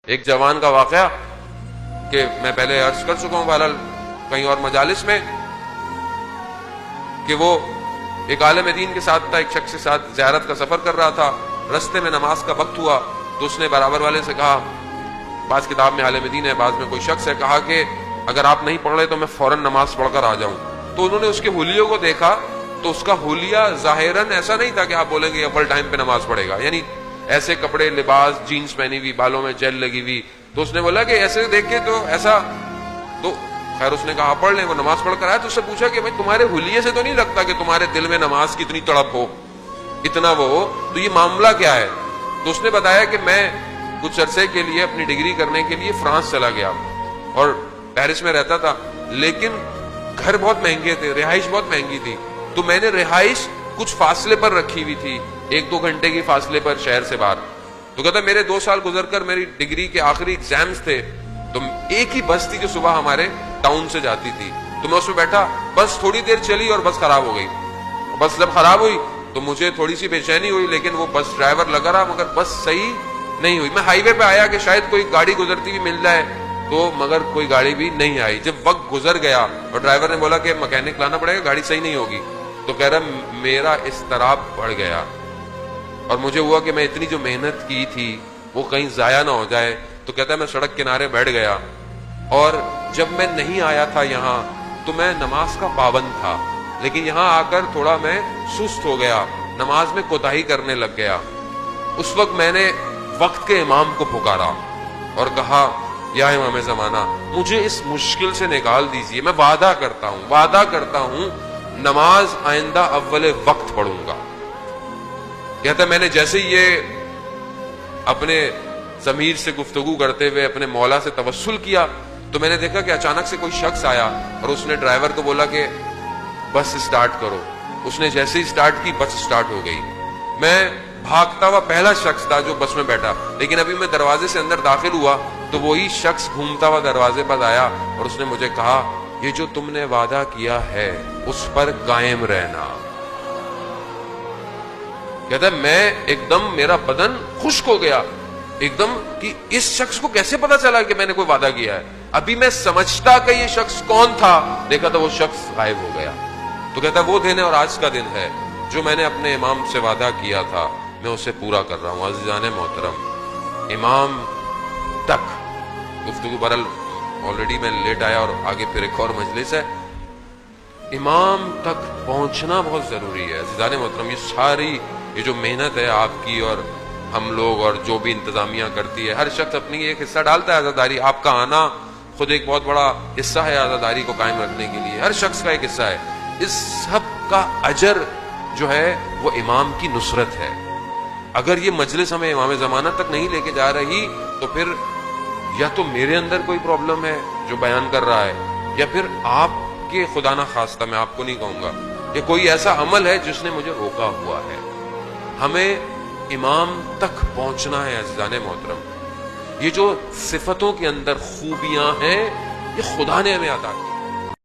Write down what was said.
ایک جوان کا واقعہ کہ میں پہلے عرض کر چکا ہوں بہرحال کہیں اور مجالس میں، کہ وہ ایک عالم دین کے ساتھ تھا، ایک شخص کے ساتھ زیارت کا سفر کر رہا تھا، رستے میں نماز کا وقت ہوا تو اس نے برابر والے سے کہا، بعض کتاب میں عالم دین ہے، بعض میں کوئی شخص ہے، کہا کہ اگر آپ نہیں پڑھ رہے تو میں فوراً نماز پڑھ کر آ جاؤں۔ تو انہوں نے اس کے حلیوں کو دیکھا تو اس کا حلیہ ظاہراً ایسا نہیں تھا کہ آپ بولیں گے اول ٹائم پہ نماز پڑھے گا، یعنی ایسے کپڑے، لباس، جینز پہنی ہوئی، بالوں میں جیل لگی ہوئی۔ تو اس نے بولا کہ ایسے دیکھ کے تو ایسا، تو خیر اس نے کہا پڑھ لیں۔ وہ نماز پڑھ کر آیا تو اس سے پوچھا کہ بھائی تمہارے حلیے سے تو نہیں لگتا کہ تمہارے دل میں نماز کی اتنی تڑپ ہو، اتنا وہ ہو، تو یہ معاملہ کیا ہے؟ تو اس نے بتایا کہ میں کچھ عرصے کے لیے اپنی ڈگری کرنے کے لیے فرانس چلا گیا اور پیرس میں رہتا تھا، لیکن گھر بہت مہنگے تھے، رہائش بہت مہنگی تھی، تو میں نے رہائش کچھ فاصلے پر رکھی ہوئی تھی، 1-2 گھنٹے کی فاصلے پر شہر سے باہر۔ تو کہتا میرے 2 سال گزر کر میری ڈگری کے آخری ایگزامز تھے، تو ایک ہی بس تھی جو صبح ہمارے ٹاؤن سے جاتی تھی، تو میں اس میں بیٹھا، بس تھوڑی دیر چلی اور بس خراب ہو گئی۔ بس جب خراب ہوئی تو مجھے تھوڑی سی بے چینی ہوئی، لیکن وہ بس ڈرائیور لگا رہا مگر بس صحیح نہیں ہوئی۔ میں ہائی وے پہ آیا کہ شاید کوئی گاڑی گزرتی ہوئی مل جائے، تو مگر کوئی گاڑی بھی نہیں آئی۔ جب وقت گزر گیا اور ڈرائیور نے بولا کہ مکینک لانا پڑے گا، گاڑی صحیح نہیں ہوگی، تو کہہ رہا میرا اضطراب بڑھ گیا اور مجھے ہوا کہ میں اتنی جو محنت کی تھی وہ کہیں ضائع نہ ہو جائے۔ تو کہتا ہے میں سڑک کنارے بیٹھ گیا، اور جب میں نہیں آیا تھا یہاں تو میں نماز کا پابند تھا، لیکن یہاں آ کر تھوڑا میں سست ہو گیا، نماز میں کوتاہی کرنے لگ گیا۔ اس وقت میں نے وقت کے امام کو پکارا اور کہا یا امام زمانہ مجھے اس مشکل سے نکال دیجئے، میں وعدہ کرتا ہوں نماز آئندہ اول وقت پڑھوں گا۔ کہتا ہے میں نے جیسے ہی یہ اپنے ضمیر سے گفتگو کرتے ہوئے اپنے مولا سے توسل کیا تو میں نے دیکھا کہ اچانک سے کوئی شخص آیا اور اس نے ڈرائیور کو بولا کہ بس اسٹارٹ کرو۔ اس نے جیسے ہی اسٹارٹ کی بس اسٹارٹ ہو گئی۔ میں بھاگتا ہوا پہلا شخص تھا جو بس میں بیٹھا، لیکن ابھی میں دروازے سے اندر داخل ہوا تو وہی شخص گھومتا ہوا دروازے پر آیا اور اس نے مجھے کہا یہ جو تم نے وعدہ کیا ہے اس پر قائم رہنا۔ کہتا ہے میں ایک دم میرا بدن خشک ہو گیا، ایک دم کہ اس شخص کو کیسے پتا چلا کہ میں نے کوئی وعدہ کیا ہے؟ ابھی میں سمجھتا کہ یہ شخص کون تھا، دیکھا تو وہ شخص غائب ہو گیا۔ تو کہتا ہے وہ دن ہے اور آج کا دن ہے جو میں نے اپنے امام سے وعدہ کیا تھا میں اسے پورا کر رہا ہوں۔ عزیزان محترم، امام تک گفتگو برل آلریڈی میں لیٹ آیا اور آگے پھر ایک اور مجلس ہے، امام تک پہنچنا بہت ضروری ہے۔ عزیزان محترم، یہ جو محنت ہے آپ کی اور ہم لوگ اور جو بھی انتظامیہ کرتی ہے، ہر شخص اپنی ایک حصہ ڈالتا ہے عزاداری۔ آپ کا آنا خود ایک بہت بڑا حصہ ہے عزاداری کو قائم رکھنے کے لیے، ہر شخص کا ایک حصہ ہے۔ اس سب کا اجر جو ہے وہ امام کی نصرت ہے۔ اگر یہ مجلس ہمیں امام زمانہ تک نہیں لے کے جا رہی تو پھر یا تو میرے اندر کوئی پرابلم ہے جو بیان کر رہا ہے، یا پھر آپ کے خدا نہ خواستہ، میں آپ کو نہیں کہوں گا، یہ کوئی ایسا عمل ہے جس نے مجھے روکا ہوا ہے۔ ہمیں امام تک پہنچنا ہے عزیزان محترم۔ یہ جو صفتوں کے اندر خوبیاں ہیں یہ خدا نے ہمیں عطا کی۔